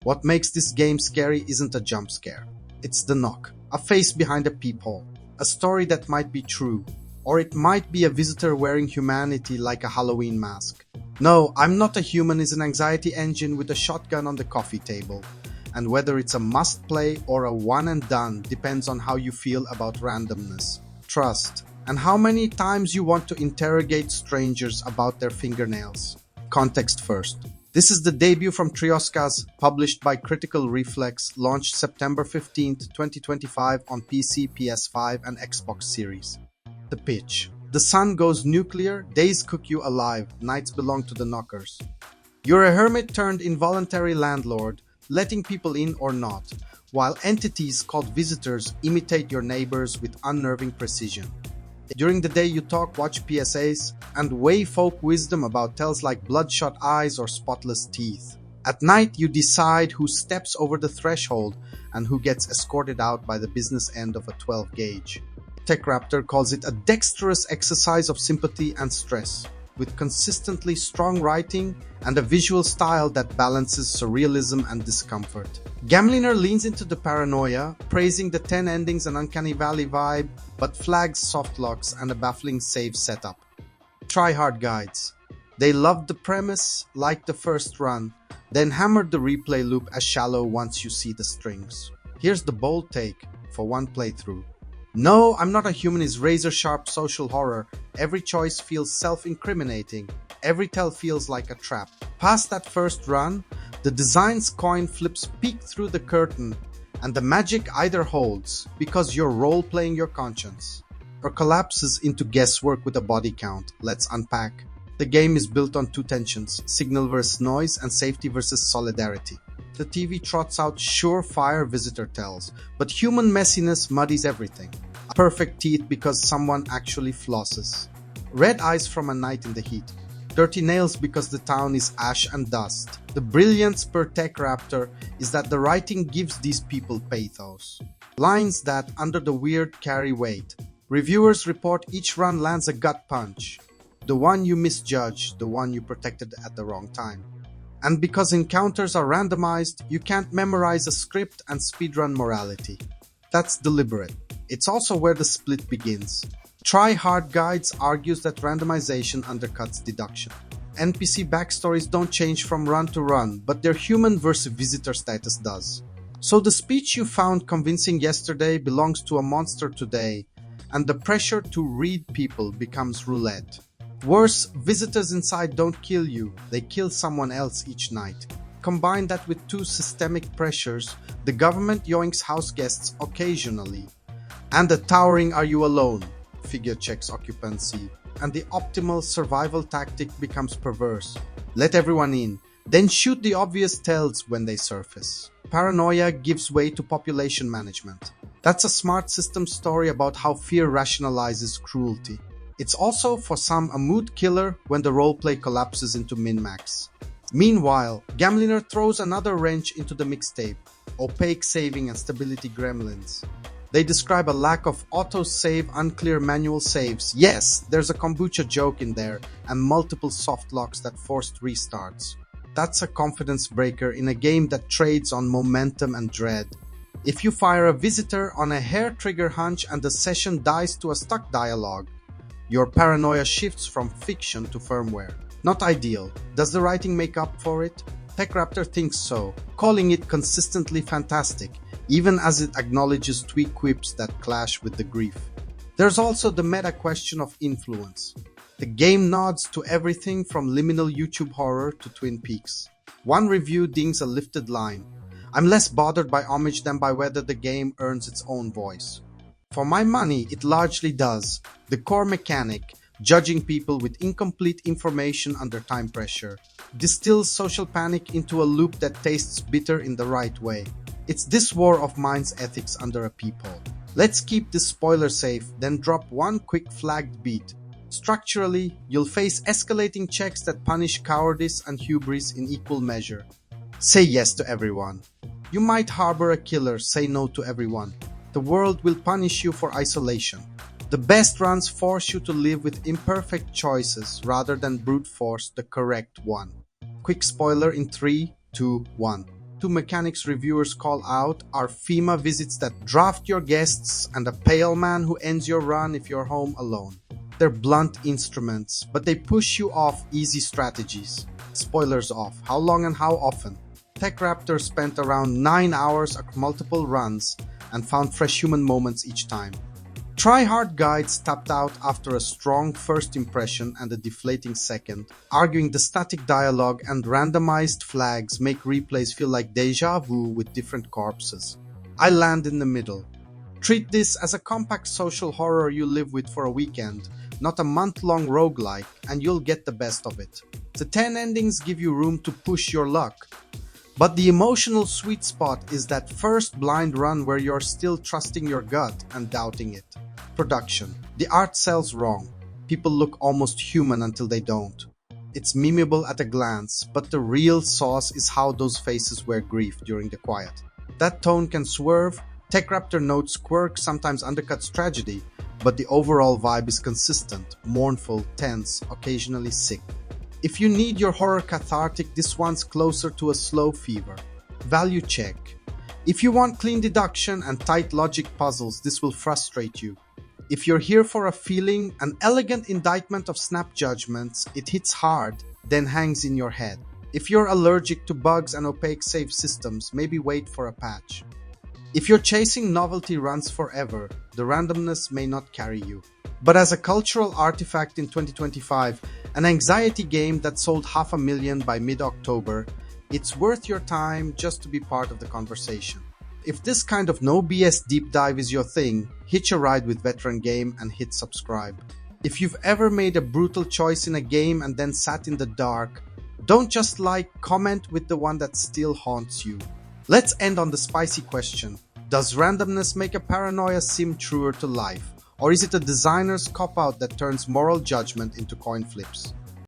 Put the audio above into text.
What makes this game scary isn't a jump scare. It's the knock, a face behind a peephole, a story that might be true, or it might be a visitor wearing humanity like a Halloween mask. No, I'm Not a Human is an anxiety engine with a shotgun on the coffee table. And whether it's a must play or a one and done depends on how you feel about randomness, trust, and how many times you want to interrogate strangers about their fingernails. Context first. This is the debut from Trioscas, published by Critical Reflex, launched September 15th, 2025 on PC, PS5, and Xbox Series. The pitch. The sun goes nuclear, days cook you alive, nights belong to the knockers. You're a hermit turned involuntary landlord, letting people in or not, while entities called visitors imitate your neighbors with unnerving precision. During the day you talk, watch PSAs, and weigh folk wisdom about tales like bloodshot eyes or spotless teeth. At night you decide who steps over the threshold and who gets escorted out by the business end of a 12 gauge. TechRaptor calls it a dexterous exercise of sympathy and stress, with consistently strong writing and a visual style that balances surrealism and discomfort. Gameliner leans into the paranoia, praising the 10 endings and uncanny valley vibe, but flags softlocks and a baffling save setup. Try-hard guides. They loved the premise, liked the first run, then hammered the replay loop as shallow once you see the strings. Here's the bold take for one playthrough. No, I'm Not a Human is razor-sharp social horror. Every choice feels self-incriminating. Every tell feels like a trap. Past that first run, the design's coin flips peek through the curtain, and the magic either holds, because you're role-playing your conscience, or collapses into guesswork with a body count. Let's unpack. The game is built on two tensions, signal versus noise and safety versus solidarity. The TV trots out surefire visitor tells, but human messiness muddies everything. Perfect teeth because someone actually flosses. Red eyes from a night in the heat. Dirty nails because the town is ash and dust. The brilliance per TechRaptor is that the writing gives these people pathos. Lines that, under the weird, carry weight. Reviewers report each run lands a gut punch. The one you misjudged, the one you protected at the wrong time. And because encounters are randomized, you can't memorize a script and speedrun morality. That's deliberate. It's also where the split begins. Try Hard Guides argues that randomization undercuts deduction. NPC backstories don't change from run to run, but their human versus visitor status does. So the speech you found convincing yesterday belongs to a monster today, and the pressure to read people becomes roulette. Worse, visitors inside don't kill you, they kill someone else each night. Combine that with two systemic pressures, the government yoinks house guests occasionally, and the towering "are you alone?" figure checks occupancy, and the optimal survival tactic becomes perverse. Let everyone in, then shoot the obvious tells when they surface. Paranoia gives way to population management. That's a smart system story about how fear rationalizes cruelty. It's also, for some, a mood killer when the roleplay collapses into min-max. Meanwhile, Gameliner throws another wrench into the mixtape, opaque saving and stability gremlins. They describe a lack of auto-save, unclear manual saves. Yes, there's a kombucha joke in there, and multiple soft locks that forced restarts. That's a confidence breaker in a game that trades on momentum and dread. If you fire a visitor on a hair-trigger hunch and the session dies to a stuck dialogue, your paranoia shifts from fiction to firmware. Not ideal. Does the writing make up for it? TechRaptor thinks so, calling it consistently fantastic, even as it acknowledges tweak quips that clash with the grief. There's also the meta question of influence. The game nods to everything from liminal YouTube horror to Twin Peaks. One review dings a lifted line. I'm less bothered by homage than by whether the game earns its own voice. For my money, it largely does. The core mechanic, judging people with incomplete information under time pressure, distills social panic into a loop that tastes bitter in the right way. It's this war of minds ethics under a peephole. Let's keep this spoiler safe, then drop one quick flagged beat. Structurally, you'll face escalating checks that punish cowardice and hubris in equal measure. Say yes to everyone. You might harbor a killer, say no to everyone. The world will punish you for isolation. The best runs force you to live with imperfect choices rather than brute force the correct one. Quick spoiler in 3, 2, 1. two mechanics reviewers call out are FEMA visits that draft your guests and a pale man who ends your run if you're home alone. They're blunt instruments, but they push you off easy strategies. Spoilers off. How long and how often? TechRaptor spent around 9 hours across multiple runs and found fresh human moments each time. Try-hard guides tapped out after a strong first impression and a deflating second, arguing the static dialogue and randomized flags make replays feel like deja vu with different corpses. I land in the middle. Treat this as a compact social horror you live with for a weekend, not a month-long roguelike, and you'll get the best of it. The 10 endings give you room to push your luck. But the emotional sweet spot is that first blind run where you're still trusting your gut and doubting it. Production. The art sells wrong. People look almost human until they don't. It's memeable at a glance, but the real sauce is how those faces wear grief during the quiet. That tone can swerve. TechRaptor notes quirk sometimes undercuts tragedy, but the overall vibe is consistent, mournful, tense, occasionally sick. If you need your horror cathartic, this one's closer to a slow fever. Value check. If you want clean deduction and tight logic puzzles, this will frustrate you. If you're here for a feeling, an elegant indictment of snap judgments, it hits hard, then hangs in your head. If you're allergic to bugs and opaque save systems, maybe wait for a patch. If you're chasing novelty runs forever, the randomness may not carry you. But as a cultural artifact in 2025, an anxiety game that sold 500,000 by mid-October, it's worth your time just to be part of the conversation. If this kind of no BS deep dive is your thing, hitch a ride with Veteran Game and hit subscribe. If you've ever made a brutal choice in a game and then sat in the dark, don't just comment with the one that still haunts you. Let's end on the spicy question. Does randomness make a Paranoia seem truer to life? Or is it a designer's cop-out that turns moral judgment into coin flips?